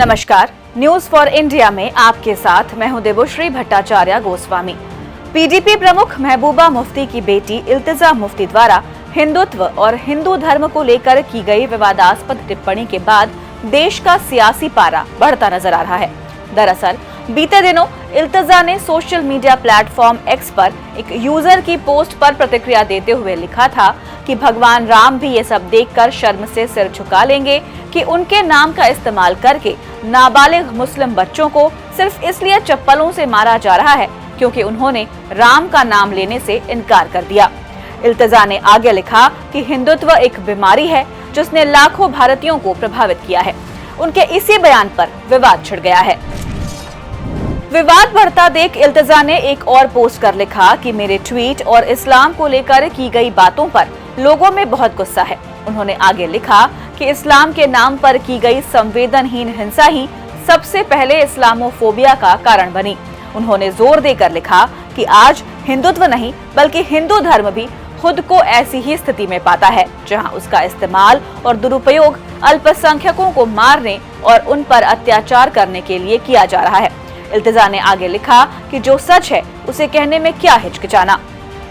नमस्कार, news for India में आपके साथ मैं हूं देवश्री भट्टाचार्य गोस्वामी। पीडीपी प्रमुख महबूबा मुफ्ती की बेटी इल्तिजा मुफ्ती द्वारा हिंदुत्व और हिंदू धर्म को लेकर की गई विवादास्पद टिप्पणी के बाद देश का सियासी पारा बढ़ता नजर आ रहा है। दरअसल बीते दिनों इल्तिजा ने सोशल मीडिया प्लेटफॉर्म एक्स पर एक यूजर की पोस्ट पर प्रतिक्रिया देते हुए लिखा था कि भगवान राम भी ये सब देखकर शर्म से सिर झुका लेंगे कि उनके नाम का इस्तेमाल करके नाबालिग मुस्लिम बच्चों को सिर्फ इसलिए चप्पलों से मारा जा रहा है क्योंकि उन्होंने राम का नाम लेने से इनकार कर दिया। इल्तिजा ने आगे लिखा कि हिंदुत्व एक बीमारी है जिसने लाखों भारतीयों को प्रभावित किया है। उनके इसी बयान पर विवाद छिड़ गया है। विवाद बढ़ता देख इल्तिजा ने एक और पोस्ट कर लिखा कि मेरे ट्वीट और इस्लाम को लेकर की गई बातों पर लोगों में बहुत गुस्सा है। उन्होंने आगे लिखा कि इस्लाम के नाम पर की गई संवेदनहीन हिंसा ही सबसे पहले इस्लामोफोबिया का कारण बनी। उन्होंने जोर देकर लिखा कि आज हिंदुत्व नहीं बल्कि हिंदू धर्म भी खुद को ऐसी ही स्थिति में पाता है जहां उसका इस्तेमाल और दुरुपयोग अल्पसंख्यकों को मारने और उन पर अत्याचार करने के लिए किया जा रहा है। इल्तिजा ने आगे लिखा कि जो सच है उसे कहने में क्या हिचकिचाना।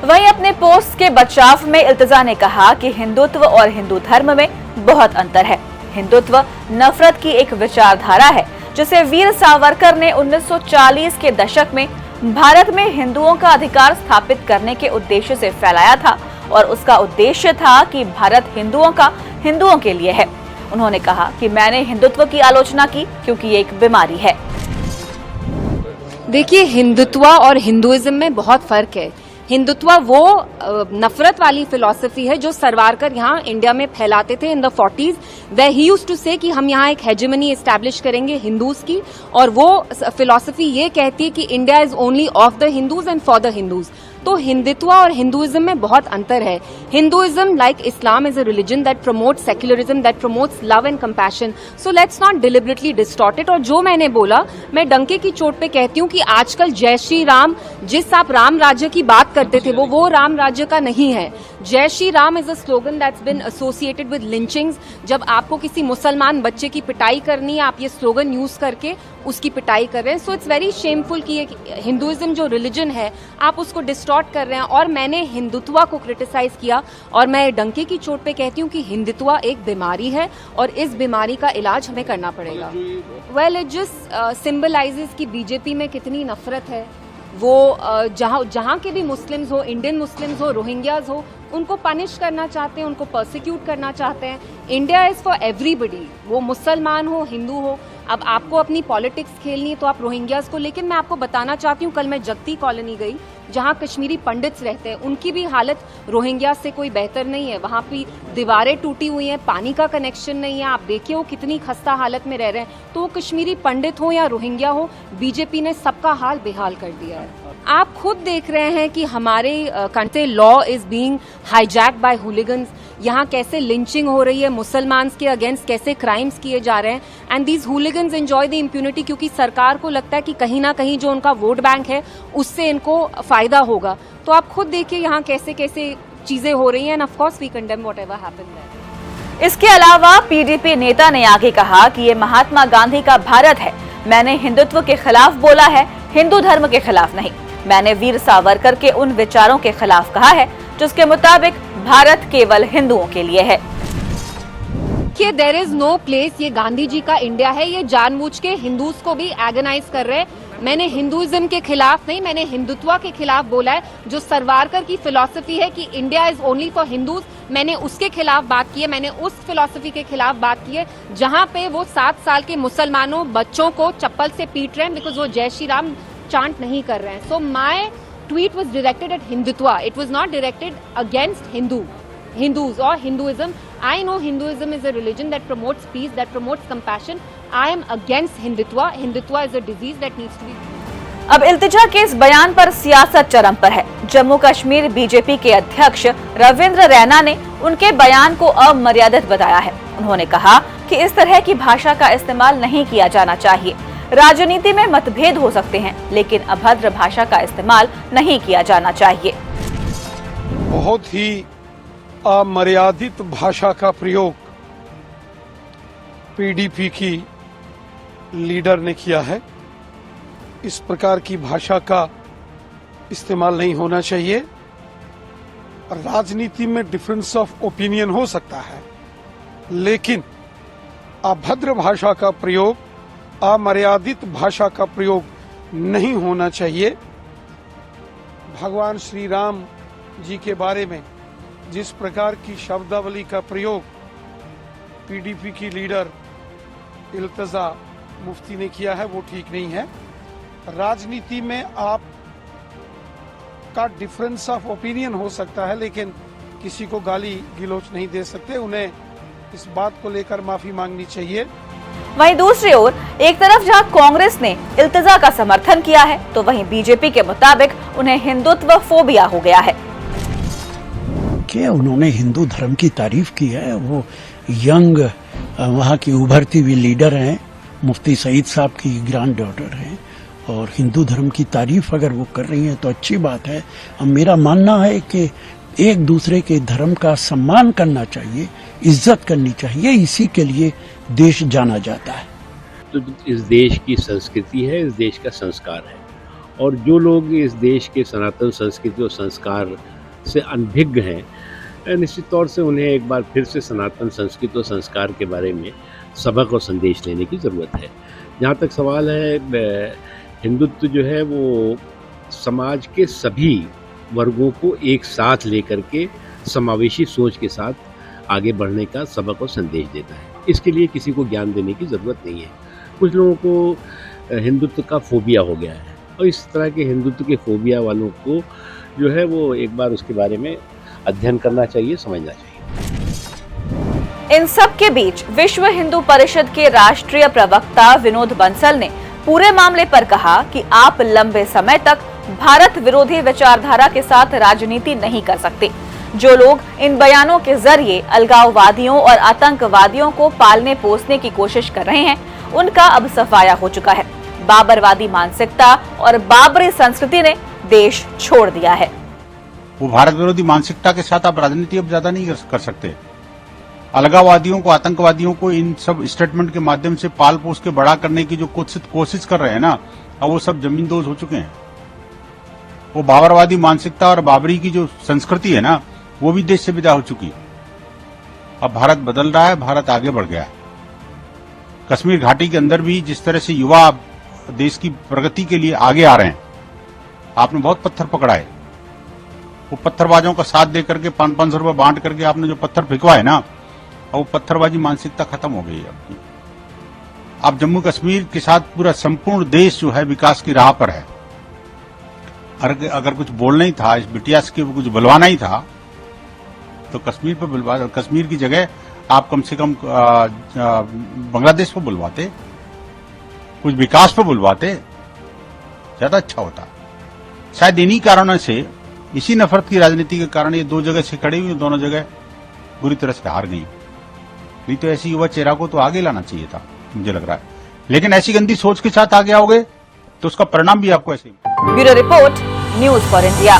वहीं अपने पोस्ट के बचाव में इल्तिजा ने कहा कि हिंदुत्व और हिंदू धर्म में बहुत अंतर है। हिंदुत्व नफरत की एक विचारधारा है जिसे वीर सावरकर ने 1940 के दशक में भारत में हिंदुओं का अधिकार स्थापित करने के उद्देश्य से फैलाया था और उसका उद्देश्य था कि भारत हिंदुओं के लिए है। उन्होंने कहा कि मैंने हिंदुत्व की आलोचना की क्योंकि ये एक बीमारी है। देखिए, हिंदुत्व और हिंदुइज्म में बहुत फर्क है। हिंदुत्व वो नफरत वाली फिलॉसफी है जो सरवारकर यहाँ इंडिया में फैलाते थे इन द 40s। वे ही यूज्ड टू से कि हम यहाँ एक हेजेमनी एस्टैब्लिश करेंगे हिंदूज की, और वो फिलॉसफी ये कहती है कि India is only of the Hindus and for the Hindus. तो हिंदुत्व और हिंदुइज्म में बहुत अंतर है। Hinduism like Islam is a religion that promotes secularism, that promotes love and compassion. So let's not deliberately distort it. और जो मैंने बोला, मैं डंके की चोट पे कहती हूँ कि आजकल जय श्री राम, जिस आप राम राज्य की बात करते थे वो राम राज्य का नहीं है। जय Shri Ram is a slogan that's bin associated with lynchings. जब आपको किसी मुसलमान बच्चे की पिटाई करनी है, आप ये स्लोगन यूज करके उसकी पिटाई कर रहे हैं। सो इट्स वेरी शेमफुल कि हिंदुइज्म जो रिलीजन है आप उसको डिस्टॉर्ट कर रहे हैं। और मैंने हिंदुत्व को क्रिटिसाइज किया और मैं डंके की चोट पे कहती हूँ कि हिंदुत्व एक बीमारी है और इस बीमारी का इलाज हमें करना पड़ेगा। वेल, इट जस्ट सिंबलाइजेस कि बीजेपी में कितनी नफरत है। वो जहाँ के भी मुस्लिम्स हो, इंडियन मुस्लिम्स हो, रोहिंग्याज हो, उनको पनिश करना चाहते हैं, उनको परसिक्यूट करना चाहते हैं। इंडिया इज फॉर एवरीबडी, वो मुसलमान हो, हिंदू हो। अब आपको अपनी पॉलिटिक्स खेलनी है तो आप रोहिंग्याज को, लेकिन मैं आपको बताना चाहती हूँ, कल मैं जगती कॉलोनी गई जहाँ कश्मीरी पंडित्स रहते हैं, उनकी भी हालत रोहिंग्या से कोई बेहतर नहीं है। वहाँ पे दीवारें टूटी हुई हैं, पानी का कनेक्शन नहीं है। आप देखिए वो कितनी खस्ता हालत में रह रहे हैं। तो वो कश्मीरी पंडित हो या रोहिंग्या हो, बीजेपी ने सबका हाल बेहाल कर दिया है। आप खुद देख रहे हैं कि हमारे country law is being hijack by hooligans. यहाँ कैसे लिंचिंग हो रही है मुसलमान के अगेंस्ट, कैसे क्राइम्स किए जा रहे हैं। And these hooligans enjoy the impunity क्योंकि सरकार को लगता है कि कहीं ना कहीं जो उनका वोट बैंक है उससे इनको फायदा होगा। तो आप खुद देखिए यहाँ कैसे कैसे चीजें हो रही हैं। And of course we condemn whatever happened there. इसके अलावा पीडीपी नेता ने आगे कहा कि ये महात्मा गांधी का भारत है। मैंने हिंदुत्व के खिलाफ बोला है, हिंदू धर्म के खिलाफ नहीं। मैंने वीर सावरकर के उन विचारों के खिलाफ कहा है जिसके मुताबिक भारत केवल हिंदुओं के लिए है। कि देयर इज नो प्लेस, ये गांधी जी का इंडिया है। ये जानबूझ के हिंदूज को भी एगनाइज कर रहे हैं। मैंने हिंदुइज्म के खिलाफ नहीं, मैंने हिंदुत्व के खिलाफ बोला है। जो सरवारकर की फिलॉसफी है कि India is only for Hindus, मैंने उसके खिलाफ बात की है। मैंने उस फिलॉसफी के खिलाफ बात की है जहां पे वो 7 साल के मुसलमानों बच्चों को चप्पल से पीट रहे हैं बिकॉज वो जय श्री राम चांट नहीं कर रहे हैं। सो माई tweet was directed at Hindutva. It was not directed against Hindus or Hinduism. I know Hinduism is a religion that promotes peace, that promotes compassion. I am against Hindutva. Hindutva is a disease that needs to be. अब इल्तिजा के इस बयान पर सियासत चरम पर है। Jammu Kashmir BJP के अध्यक्ष रविंद्र रैना ने उनके बयान को अमर्यादित बताया है। उन्होंने कहा कि इस तरह की भाषा का इस्तेमाल नहीं किया जाना चाहिए। राजनीति में मतभेद हो सकते हैं लेकिन अभद्र भाषा का इस्तेमाल नहीं किया जाना चाहिए। बहुत ही अमर्यादित भाषा का प्रयोग पीडीपी की लीडर ने किया है। इस प्रकार की भाषा का इस्तेमाल नहीं होना चाहिए। राजनीति में डिफरेंस ऑफ ओपिनियन हो सकता है, लेकिन अभद्र भाषा का प्रयोग, अमर्यादित भाषा का प्रयोग नहीं होना चाहिए। भगवान श्री राम जी के बारे में जिस प्रकार की शब्दावली का प्रयोग पीडीपी की लीडर इल्तिजा मुफ्ती ने किया है, वो ठीक नहीं है। राजनीति में आप का डिफरेंस ऑफ ओपिनियन हो सकता है, लेकिन किसी को गाली गिलोच नहीं दे सकते। उन्हें इस बात को लेकर माफी मांगनी चाहिए। वहीं दूसरी ओर एक तरफ जहां कांग्रेस ने इल्तिजा का समर्थन किया है, तो वहीं बीजेपी के मुताबिक उन्हें हिंदुत्व फोबिया हो गया है। कि उन्होंने हिंदू धर्म की तारीफ की है। वो यंग वहाँ की उभरती हुई लीडर हैं, मुफ्ती सईद साहब की ग्रैंड डॉटर हैं, और हिंदू धर्म की तारीफ अगर वो कर रही हैं तो अच्छी बात है। अब मेरा मानना है कि एक दूसरे के धर्म का सम्मान करना चाहिए, इज्जत करनी चाहिए, इसी के लिए देश जाना जाता है। तो इस देश की संस्कृति है, इस देश का संस्कार है, और जो लोग इस देश के सनातन संस्कृति और संस्कार से अनभिज्ञ हैं, निश्चित तौर से उन्हें एक बार फिर से सनातन संस्कृति और संस्कार के बारे में सबक और संदेश लेने की ज़रूरत है। जहाँ तक सवाल है, हिंदुत्व जो है वो समाज के सभी वर्गों को एक साथ लेकर के समावेशी सोच के साथ आगे बढ़ने का सबक और संदेश देता है। इसके लिए किसी को ज्ञान देने की ज़रूरत नहीं है। कुछ लोगों को हिंदुत्व का फोबिया हो गया है, और इस तरह के हिंदुत्व के फोबिया वालों को जो है वो एक बार उसके बारे में अध्ययन करना चाहिए, समझना चाहिए। इन सब के बीच विश्व हिंदू परिषद के राष्ट्रीय प्रवक्ता विनोद बंसल ने पूरे मामले पर कहा कि आप लंबे समय तक भारत विरोधी विचारधारा के साथ राजनीति नहीं कर सकते। जो लोग इन बयानों के जरिए अलगाववादियों और आतंकवादियों को पालने पोसने की कोशिश कर रहे हैं, उनका अब सफाया हो चुका है। बाबरवादी मानसिकता और बाबरी संस्कृति ने देश छोड़ दिया है। वो भारत विरोधी मानसिकता के साथ आप राजनीति अब ज्यादा नहीं कर सकते। अलगाववादियों को, आतंकवादियों को इन सब स्टेटमेंट के माध्यम से पाल पोस के बड़ा करने की जो कोशिश कर रहे हैं ना, अब वो सब जमींदोज हो चुके हैं। वो बाबरवादी मानसिकता और बाबरी की जो संस्कृति है ना, वो भी देश से विदा हो चुकी है। अब भारत बदल रहा है, भारत आगे बढ़ गया है। कश्मीर घाटी के अंदर भी जिस तरह से युवा देश की प्रगति के लिए आगे आ रहे हैं, आपने बहुत पत्थर पकड़ा है। वो पत्थरबाजों का साथ दे करके 500 रुपए बांट करके आपने जो पत्थर फेंकवा है ना, वो पत्थरबाजी मानसिकता खत्म हो गई है आपकी। अब जम्मू कश्मीर के साथ पूरा संपूर्ण देश जो है विकास की राह पर है। अगर कुछ बोलना ही था, इस बिटिया के कुछ बुलवाना ही था, तो कश्मीर पर बुलवा, कश्मीर की जगह आप कम से कम बांग्लादेश पर बुलवाते, कुछ विकास पर बुलवाते, ज्यादा अच्छा होता। शायद इन्हीं कारणों से, इसी नफरत की राजनीति के कारण ये दो जगह से खड़ी हुई, दोनों जगह बुरी तरह से हार गई। नहीं तो ऐसी युवा चेहरा को तो आगे लाना चाहिए था, मुझे लग रहा है। लेकिन ऐसी गंदी सोच के साथ आगे आओगे तो उसका परिणाम भी आपको ऐसे ही। Bureau report, news for India.